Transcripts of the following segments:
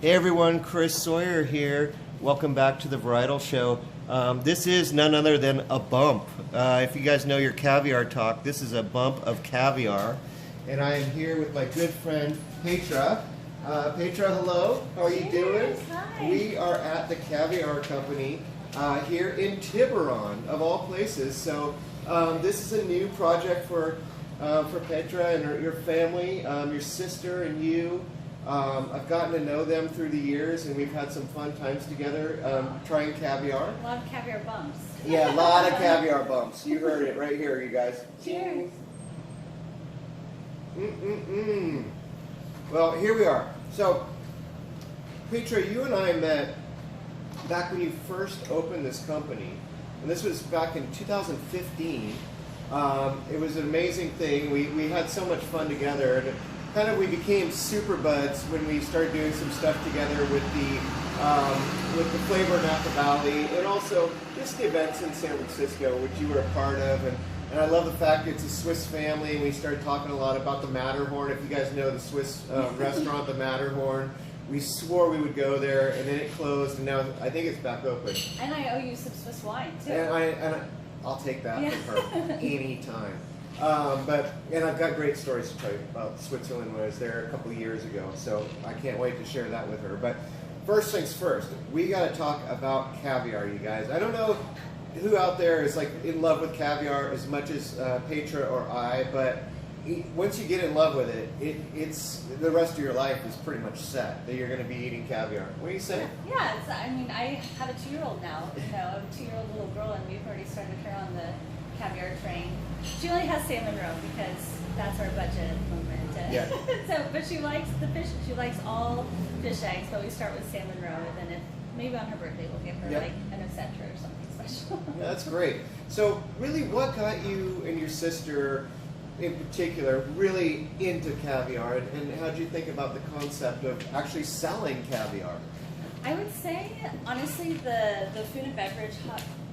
Hey everyone, Chris Sawyer here. Welcome back to the Varietal Show. This is none other than a bump. If you guys know your caviar talk, this is a bump of caviar. And I am here with my good friend Petra. Petra, hello. How are you doing? Hi. We are at the Caviar Company here in Tiburon, of all places. So this is a new project for Petra and your family, your sister and you. I've gotten to know them through the years, and we've had some fun times together trying caviar. A lot of caviar bumps. Yeah, a lot of caviar bumps. You heard it right here, you guys. Cheers. Well, here we are. So, Petra, you and I met back when you first opened this company, and this was back in 2015. It was an amazing thing. We had so much fun together. And we became super buds when we started doing some stuff together with the flavor in Napa Valley, and also just the events in San Francisco, which you were a part of. And I love the fact it's a Swiss family, and we started talking a lot about the Matterhorn. If you guys know the Swiss restaurant, the Matterhorn, we swore we would go there, and then it closed, and now I think it's back open. And I owe you some Swiss wine too. And I'll take that from her anytime. And I've got great stories to tell you about Switzerland when I was there a couple of years ago, so I can't wait to share that with her. But first things first, we got to talk about caviar, you guys. I don't know who out there is like in love with caviar as much as Petra or I, but once you get in love with it, it's the rest of your life is pretty much set that you're going to be eating caviar. What do you say? Yeah, I mean, I have a 2-year-old now. A 2-year-old little girl, and we've already started her on the caviar train. She only has salmon roe because that's our budget at the moment. Yeah. But she likes the fish. She likes all fish eggs, but we start with salmon roe, and then maybe on her birthday we'll give her like an etc. or something special. Yeah, that's great. So really, what got you and your sister in particular really into caviar, and how did you think about the concept of actually selling caviar? I would say, honestly, the food and beverage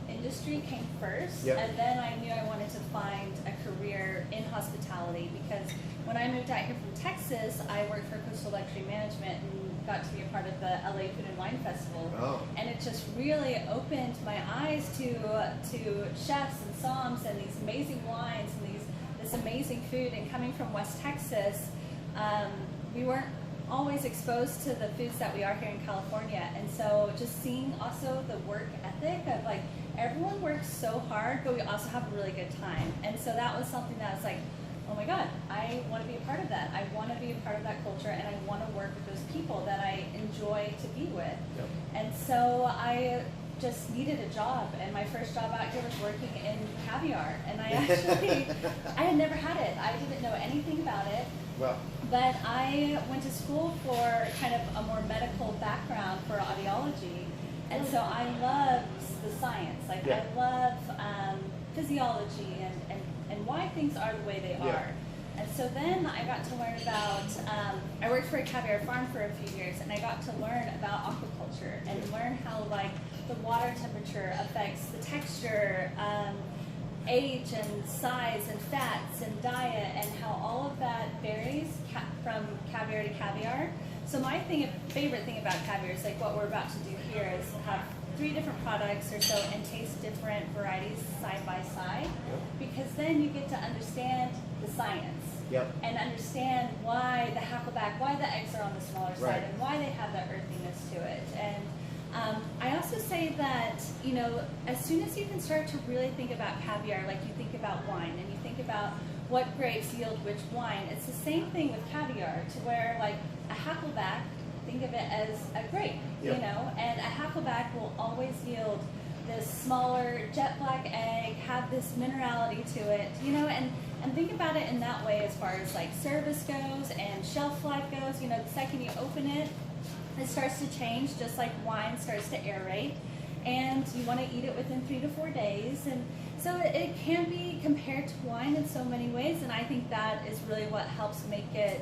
industry came first, and then I knew I wanted to find a career in hospitality, because when I moved out here from Texas, I worked for Coastal Luxury Management and got to be a part of the LA Food and Wine Festival. Oh. And it just really opened my eyes to chefs and somms and these amazing wines and this amazing food. And coming from West Texas, we weren't always exposed to the foods that we are here in California. And so just seeing also the work ethic of like, everyone works so hard, but we also have a really good time. And so that was something that was like, oh my God, I want to be a part of that. I want to be a part of that culture, and I want to work with those people that I enjoy to be with. Yep. And so I just needed a job, and my first job out here was working in caviar. And I actually, I had never had it. I didn't know anything about it. Well. But I went to school for kind of a more medical background for audiology. And so I loved the science. Like I love physiology and why things are the way they are. And so then I got to learn about, I worked for a caviar farm for a few years, and I got to learn about aquaculture and learn how like the water temperature affects the texture, age and size and fats and diet, and how all of that varies from caviar to caviar. So my favorite thing about caviar is like what we're about to do here is have 3 different products or so and taste different varieties side by side, because then you get to understand the science and understand why the hackleback, why the eggs are on the smaller side, and why they have that earthiness to it. And I also say that, you know, as soon as you can start to really think about caviar, like you think about wine and you think about what grapes yield which wine, it's the same thing with caviar, to where like a hackleback, think of it as a grape, you know, and a hackleback will always yield this smaller jet black egg, have this minerality to it, you know, and think about it in that way as far as like service goes and shelf life goes. You know, the second you open it, it starts to change, just like wine starts to aerate, and you want to eat it within 3 to 4 days. And so it can be compared to wine in so many ways, and I think that is really what helps make it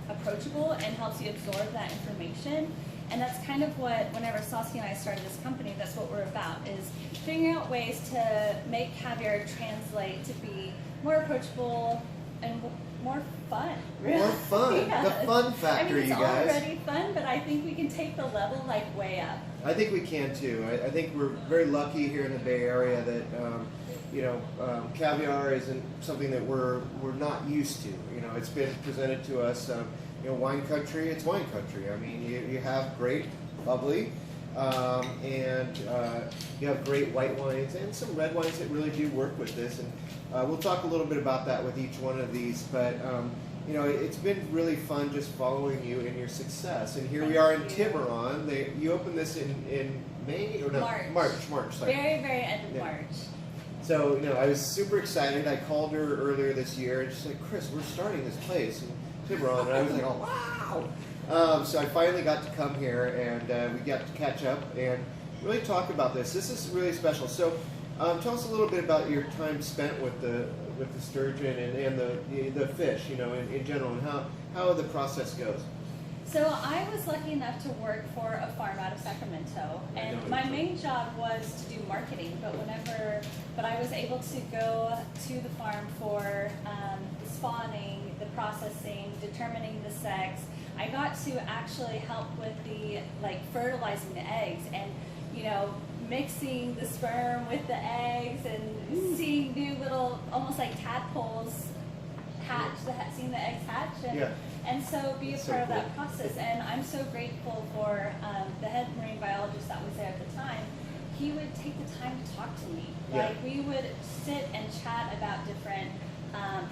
approachable and helps you absorb that information. And that's kind of what, whenever Saucy and I started this company, that's what we're about, is figuring out ways to make caviar translate to be more approachable and more fun. More fun. Yes. The fun factor, I mean, you guys. It's already fun, but I think we can take the level like way up. I think we can too. I think we're very lucky here in the Bay Area that caviar isn't something that we're not used to. You know, it's been presented to us. Wine country. It's wine country. I mean, you have great bubbly, and you have great white wines and some red wines that really do work with this. And we'll talk a little bit about that with each one of these, but. It's been really fun just following you in your success. And here we are in Tiburon. You opened this in May or no? March. Sorry. Very, very end of March. So, I was super excited. I called her earlier this year and she's like, Chris, we're starting this place in Tiburon. And I was like, oh, wow. So I finally got to come here and we got to catch up and really talk about this. This is really special. So tell us a little bit about your time spent with the sturgeon and the fish, in general, and how the process goes. So I was lucky enough to work for a farm out of Sacramento, and my main job was to do marketing. But I was able to go to the farm for the spawning, the processing, determining the sex. I got to actually help with the fertilizing the eggs and mixing the sperm with the eggs and seeing new little, almost like tadpoles hatch, seeing the eggs hatch, and so be a part of that process. And I'm so grateful for the head marine biologist that was there at the time. He would take the time to talk to me. We would sit and chat about different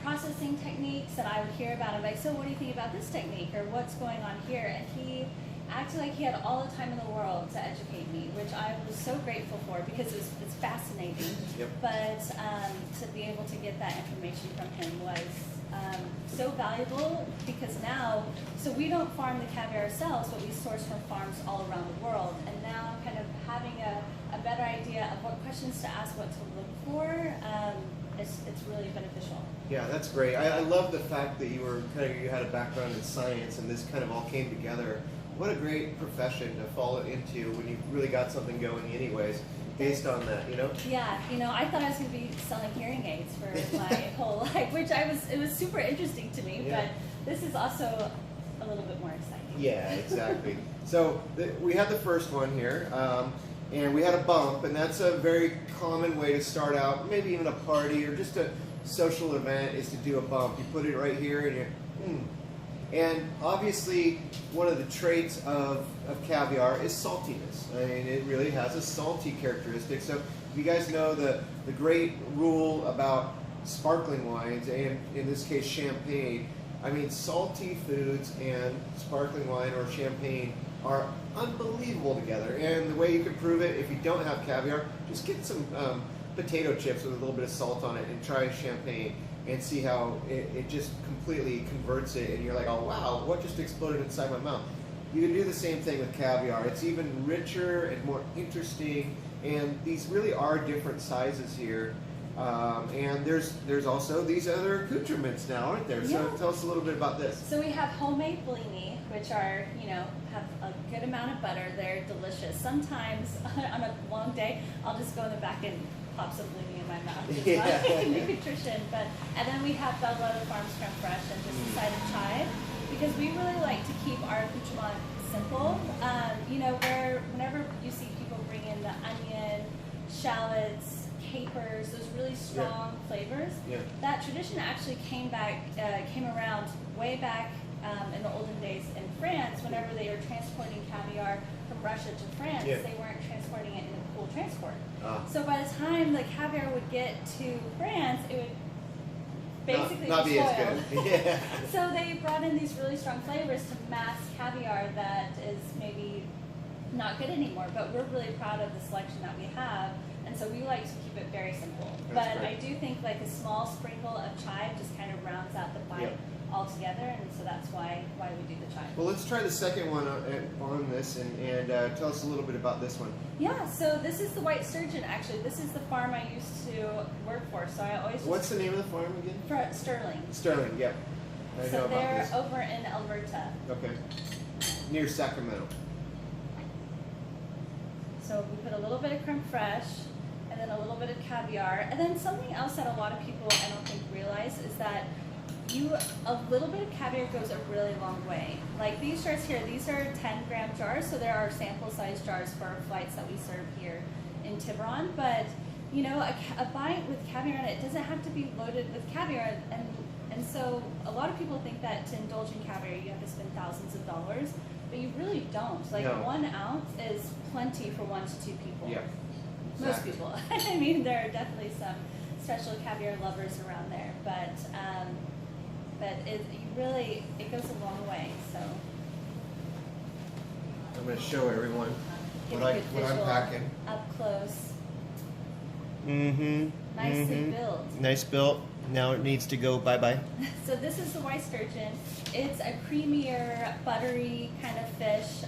processing techniques that I would hear about. I'm like, so what do you think about this technique, or what's going on here? And he acted like he had all the time in the world to educate me, which I was so grateful for because it's fascinating. Yep. But to be able to get that information from him was so valuable, because now, so we don't farm the caviar ourselves, but we source from farms all around the world. And now kind of having a better idea of what questions to ask, what to look for, it's really beneficial. Yeah, that's great. I love the fact that you had a background in science and this kind of all came together. What a great profession to fall into when you really got something going anyways, based on that, Yeah, I thought I was going to be selling hearing aids for my whole life, which it was super interesting to me, but this is also a little bit more exciting. Yeah, exactly. So we had the first one here, and we had a bump, and that's a very common way to start out, maybe even a party or just a social event, is to do a bump. You put it right here and you're, And obviously, one of the traits of caviar is saltiness. I mean, it really has a salty characteristic. So you guys know the great rule about sparkling wines, and in this case champagne. I mean, salty foods and sparkling wine or champagne are unbelievable together. And the way you can prove it, if you don't have caviar, just get some potato chips with a little bit of salt on it and try champagne. And see how it just completely converts it, and you're like, oh wow, what just exploded inside my mouth? You can do the same thing with caviar. It's even richer and more interesting, and these really are different sizes here. And there's also these other accoutrements now, aren't there? So tell us a little bit about this. So we have homemade blini, which are, have a good amount of butter. They're delicious. Sometimes on a long day, I'll just go in the back and pop some blini in my mouth. Nutrition. And then we have Bella Farms Creme Fresh and just a side of chive, because we really like to keep our accoutrement simple. Whenever you see people bring in the onion, shallots, capers, those really strong flavors, that tradition actually came around way back in the olden days in France. Whenever they were transporting caviar from Russia to France, they weren't transporting it in a cool transport. So by the time the caviar would get to France, it would basically not be as good. So they brought in these really strong flavors to mask caviar that is maybe not good anymore. But we're really proud of the selection that we have, and so we like to keep it very simple. But I do think like a small sprinkle of chive just kind of rounds out the bite all together, and so that's why we do the chive. Well, let's try the second one on this, and tell us a little bit about this one. Yeah, so this is the White Sturgeon. Actually, this is the farm I used to work for. So I always. What's the name of the farm again? For Sterling. Sterling, yep. I know so about they're this. over in Alberta. Okay. Near Sacramento. So we put a little bit of creme fraiche, and then a little bit of caviar, and then something else that a lot of people I don't think realize is that a little bit of caviar goes a really long way. Like these jars here, these are 10-gram jars, so there are sample size jars for our flights that we serve here in Tiburon. But you know, a bite with caviar in it doesn't have to be loaded with caviar, and so a lot of people think that to indulge in caviar you have to spend thousands of dollars, but you really don't. Like No. 1 ounce is plenty for 1 to 2 people. Yeah. Most Exactly. people. I mean, there are definitely some special caviar lovers around there, but it goes a long way. So I'm going to show everyone get what a good I'm visual packing. up close. Mm-hmm. Nicely built. Nice built. Now it needs to go bye-bye. So this is the White Sturgeon. It's a creamier, buttery kind of fish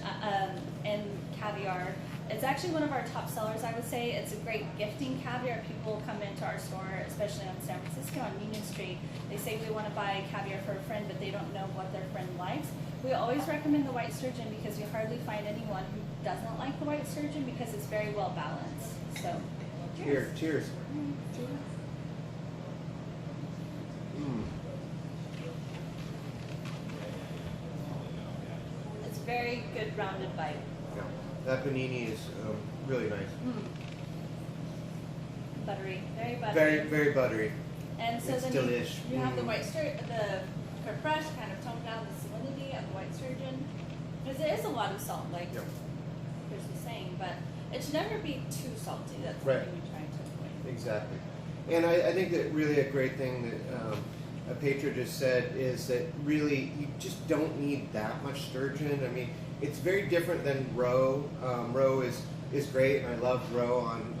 and caviar. It's actually one of our top sellers, I would say. It's a great gifting caviar. People come into our store, especially on San Francisco on Union Street. They say they want to buy caviar for a friend, but they don't know what their friend likes. We always recommend the White Sturgeon because you hardly find anyone who doesn't like the White Sturgeon because it's very well balanced. So, cheers. Cheers. Cheers. It's a very good rounded bite. Yeah. That panini is really nice. Buttery, very buttery. Very, very buttery. And so It's then delish. you have the White Sturgeon, the fresh kind of tone down the salinity of the White Sturgeon. Because there is a lot of salt, like Yeah. Chris was saying, but it should never be too salty. That's Right. something we're trying to avoid. Exactly. And I think that really a great thing that Petra just said is that really you just don't need that much sturgeon. I mean, it's very different than roe. Roe is great, and I love roe on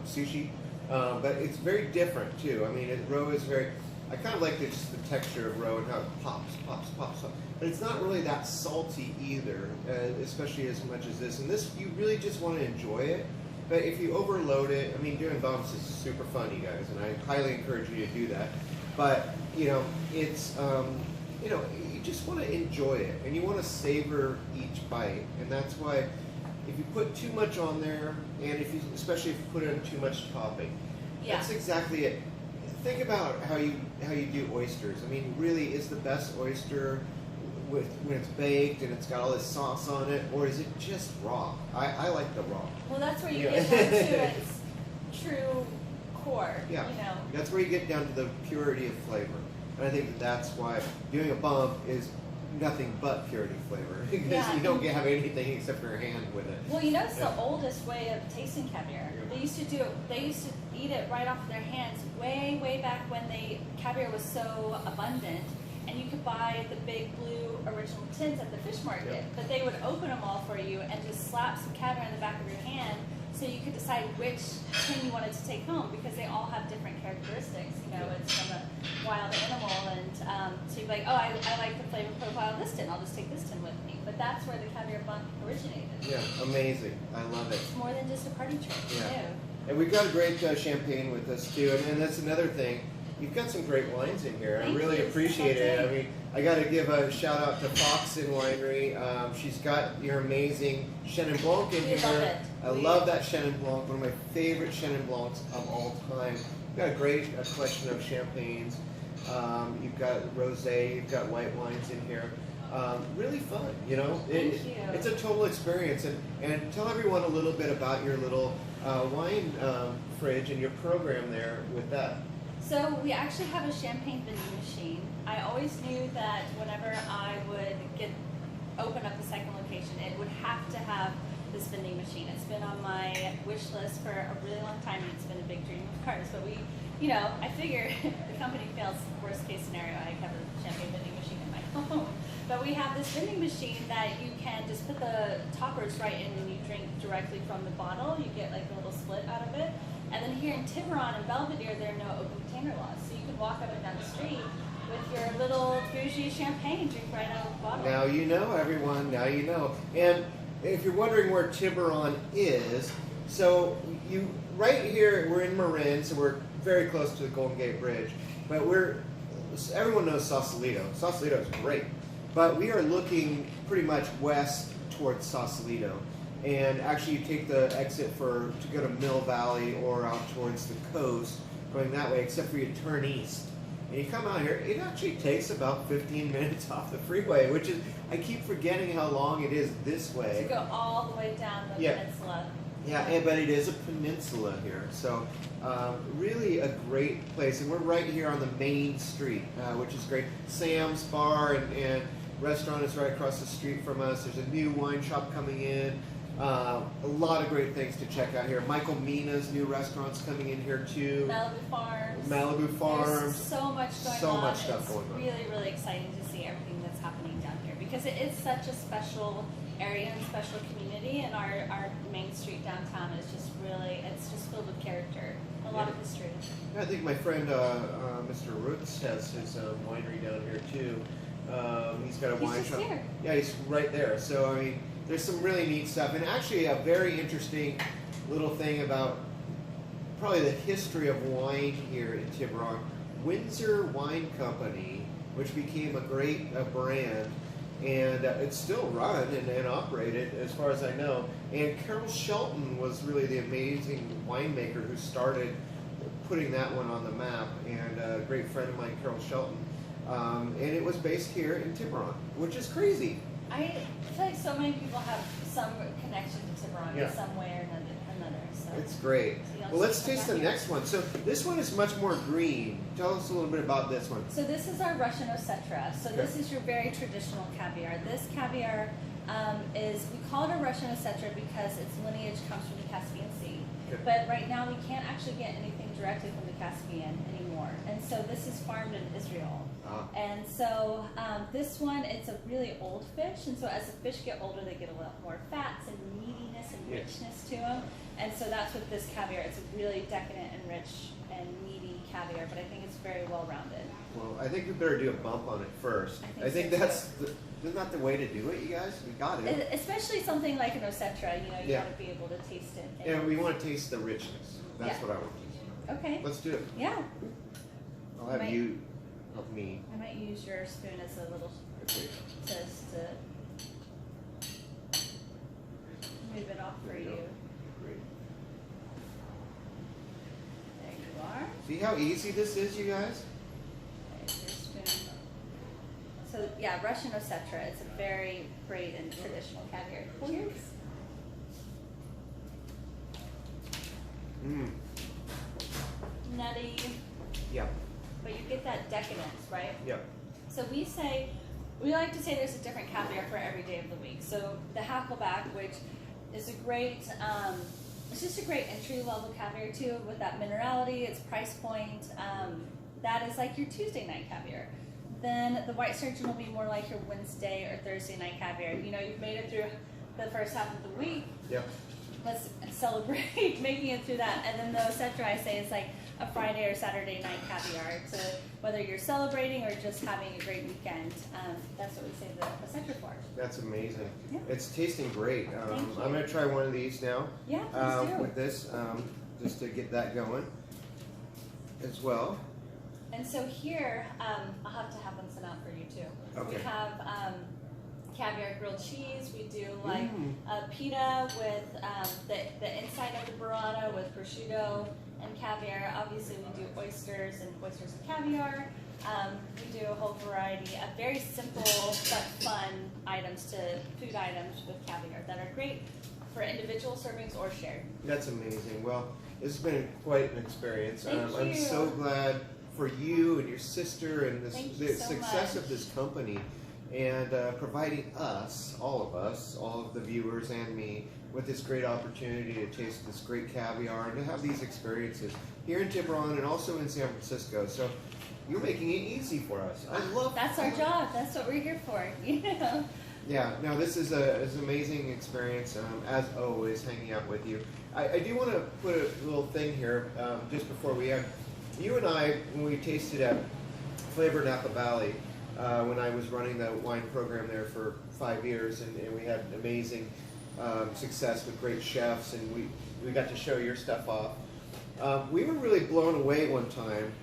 sushi, but it's very different too. I mean, roe is very. I kind of like just the texture of roe and how it pops. But it's not really that salty either, especially as much as this. And this, you really just want to enjoy it. But if you overload it, I mean, doing bumps is super fun, you guys, and I highly encourage you to do that. But, you know, it's, you know, you just want to enjoy it, and you want to savor each bite. And that's why if you put too much on there, and if you, especially if you put in too much topping, Yeah. that's exactly it. Think about how you do oysters. I mean, really, is the best oyster when it's baked and it's got all this sauce on it, or is it just raw? I like the raw. Well, that's where you Yeah. get down to its true core. Yeah, You know. that's where you get down to the purity of flavor. And I think that's why doing a bump is nothing but purity flavor, because Yeah. you don't have anything except for your hand with it. Well, you know, it's Yeah. the oldest way of tasting caviar. Yeah. They used to do it. They used to eat it right off their hands, way back when caviar was so abundant, and you could buy the big blue original tins at the fish market. Yeah. But they would open them all for you and just slap some caviar in the back of your hand, so you could decide which tin you wanted to take home, because they all have different characteristics. You know, it's from a wild animal, and so you'd be like, oh, I like the flavor profile of this tin. I'll just take this tin with me. But that's where the Caviar Bump originated. Yeah, amazing. I love it. It's more than just a party trick. Yeah. Too. And we've got a great champagne with us too, and that's another thing. You've got some great wines in here. Thank I really you. appreciate That's it. I mean, I got to give a shout out to Foxen Winery. She's got your amazing Chenin Blanc in We here. love it. I love that Chenin Blanc, one of my favorite Chenin Blancs of all time. You've got a great collection of champagnes. You've got rosé, you've got white wines in here. Really fun, you know. Thank you. It's a total experience, and tell everyone a little bit about your little wine fridge and your program there with that. So we actually have a champagne vending machine. I always knew that whenever I would open up a second location, it would have to have this vending machine. It's been on my wish list for a really long time, and it's been a big dream of ours. But we, you know, I figure if the company fails, worst case scenario, I have a champagne vending machine in my home. But we have this vending machine that you can just put the toppers right in and you drink directly from the bottle. You get like a little split out of it. And then here in Tiburon and Belvedere, there are no open container laws. So you can walk up and down the street with your little bougie champagne, drink right out of the bottle. Now you know, everyone. Now you know. And if you're wondering where Tiburon is, so right here, we're in Marin, so we're very close to the Golden Gate Bridge. But everyone knows Sausalito. Sausalito is great. But we are looking pretty much west towards Sausalito. And actually you take the exit to go to Mill Valley or out towards the coast, going that way, except for you turn east. and you come out here, it actually takes about 15 minutes off the freeway, which is, I keep forgetting how long it is this way. To go all the way down the peninsula. Yeah, but it is a peninsula here, so really a great place. And we're right here on the main street, which is great. Sam's Bar and restaurant is right across the street from us. There's a new wine shop coming in. A lot of great things to check out here. Michael Mina's new restaurant's coming in here too. Malibu Farms. There's so much going on. So much stuff going on. It's really, really exciting to see everything that's happening down here because it is such a special area and special community, and our main street downtown is just really, it's just filled with character, a lot of history. I think my friend Mr. Roots has his winery down here too. He's got a wine shop. Here. Yeah, he's right there. So I mean, there's some really neat stuff, and actually a very interesting little thing about probably the history of wine here in Tiburon. Windsor Wine Company, which became a great brand, and it's still run and operated as far as I know. And Carol Shelton was really the amazing winemaker who started putting that one on the map, and a great friend of mine, Carol Shelton. And it was based here in Tiburon, which is crazy. I feel like so many people have some connection to Tiburon in some way or another. So. It's great. Well, let's taste the next one. So this one is much more green. Tell us a little bit about this one. So this is our Russian Osetra. So this is your very traditional caviar. This caviar we call it a Russian Osetra because its lineage comes from the Caspian Sea. Okay. But right now we can't actually get anything directly from the Caspian anymore. And so this is farmed in Israel. And so this one, it's a really old fish. And so as the fish get older, they get a lot more fats and meatiness and richness to them. And so that's what this caviar, it's a really decadent and rich and meaty caviar, but I think it's very well-rounded. Well, I think we better do a bump on it first. I think that's, isn't that the way to do it, you guys? We got it. Especially something like an Osetra, you know, you got to be able to taste it. And we want to taste the richness. That's what I want to taste. Okay. Let's do it. Yeah. I'll have you help me. I might use your spoon as a little to move it off for you. See how easy this is, you guys? So yeah, Russian Osetra. It's a very great and traditional caviar. Cheers. Nutty. Yeah. But you get that decadence, right? Yeah. So we like to say there's a different caviar for every day of the week. So the Hackleback, which is a great, it's just a great entry-level caviar too, with that minerality, its price point. That is like your Tuesday night caviar. Then the White Sturgeon will be more like your Wednesday or Thursday night caviar. You know, you've made it through the first half of the week. Yep. Let's celebrate making it through that. And then the Osetra, I say, is like a Friday or Saturday night caviar. So whether you're celebrating or just having a great weekend, that's what we say the Osetra for. That's amazing. Yeah. It's tasting great. I'm going to try one of these now. Yeah, please do. With this, just to get that going as well. And so here, I'll have to have them sent out for you too. Okay. We have caviar grilled cheese. We do like pita with the inside of the burrata with prosciutto and caviar. Obviously, we do oysters and caviar. We do a whole variety of very simple but fun food items with caviar that are great for individual servings or shared. That's amazing. Well, this has been quite an experience. Thank you. I'm so glad for you and your sister and the so success much. of this company, and providing us, all of the viewers and me, with this great opportunity to taste this great caviar and to have these experiences here in Tiburon and also in San Francisco. So you're making it easy for us. I love That's our job. That's what we're here for. Yeah. Yeah, no, this is an amazing experience, as always, hanging out with you. I do want to put a little thing here just before we end. You and I, when we tasted at Flavor Napa Valley, when I was running the wine program there for 5 years, and we had amazing success with great chefs, and we got to show your stuff off. We were really blown away one time.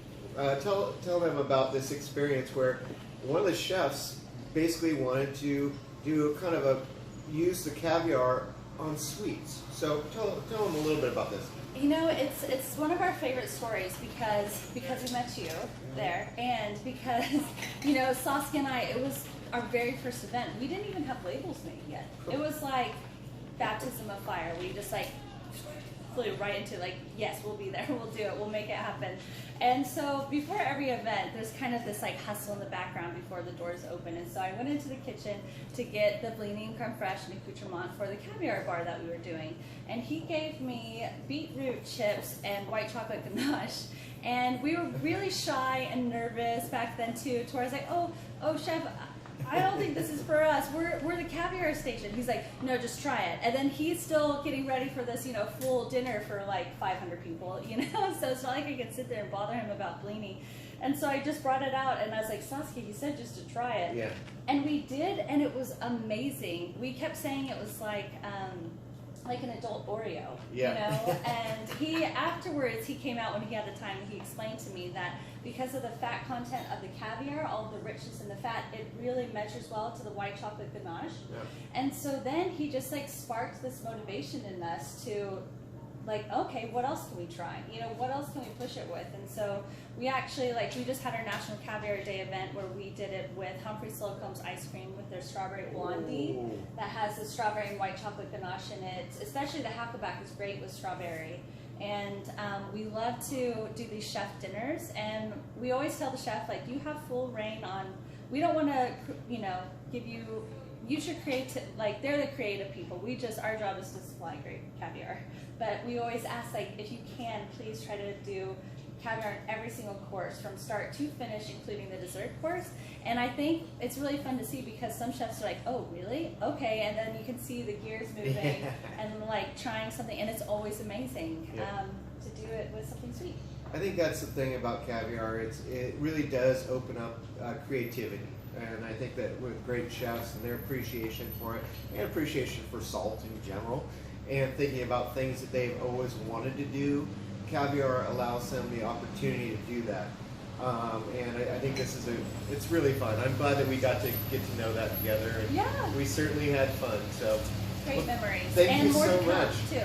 Tell them about this experience where one of the chefs basically wanted to do a kind of use the caviar on sweets. So tell them a little bit about this. You know, it's one of our favorite stories because we met you there, and because, you know, Saskia and I, it was our very first event. We didn't even have labels made yet. It was like baptism of fire. We just like flew right into like, yes, we'll be there, we'll do it, we'll make it happen. And so before every event, there's kind of this like hustle in the background before the doors open. And so I went into the kitchen to get the blini and creme fraiche and accoutrement for the caviar bar that we were doing. And he gave me beetroot chips and white chocolate ganache. And we were really shy and nervous back then too, to where I was like, oh chef, I don't think this is for us. We're the caviar station. He's like, no, just try it. And then he's still getting ready for this, you know, full dinner for like 500 people, you know? So it's not like I could sit there and bother him about blini. And so I just brought it out and I was like, Saskia, he said just to try it. Yeah. And we did, and it was amazing. We kept saying it was like an adult Oreo, yeah. You know? And he, afterwards, he came out when he had the time, and he explained to me that because of the fat content of the caviar, all the richness in the fat, it really measures well to the white chocolate ganache. Yeah. And so then he just like sparked this motivation in us to like, okay, what else can we try? You know, what else can we push it with? And so we actually, like, we just had our National Caviar Day event where we did it with Humphrey Slocum's ice cream with their strawberry blondie. Ooh. That has the strawberry and white chocolate ganache in it. Especially the Hackleback is great with strawberry. And we love to do these chef dinners, and we always tell the chef, like, you have full reign on, we don't want to, you know, give you, use your creative, like, they're the creative people. We just, our job is to supply great caviar. But we always ask, like, if you can, please try to do caviar in every single course from start to finish, including the dessert course. And I think it's really fun to see because some chefs are like, oh, really? Okay. And then you can see the gears moving and like trying something, and it's always amazing to do it with something sweet. I think that's the thing about caviar. It really does open up creativity. And I think that with great chefs and their appreciation for it, and appreciation for salt in general, and thinking about things that they've always wanted to do, caviar allows them the opportunity to do that. And I think this is it's really fun. I'm glad that we got to get to know that together. And we certainly had fun. So great memories. Thank you more so to come, much. Too.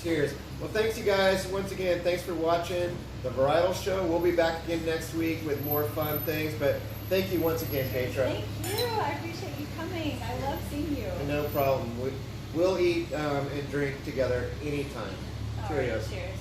Cheers. Well, thanks you guys. Once again, thanks for watching the Varietal Show. We'll be back again next week with more fun things. But thank you once again, Petra. Thank you. I appreciate you coming. I love seeing you. No problem. We'll eat and drink together anytime. All Cheerios. right, cheers.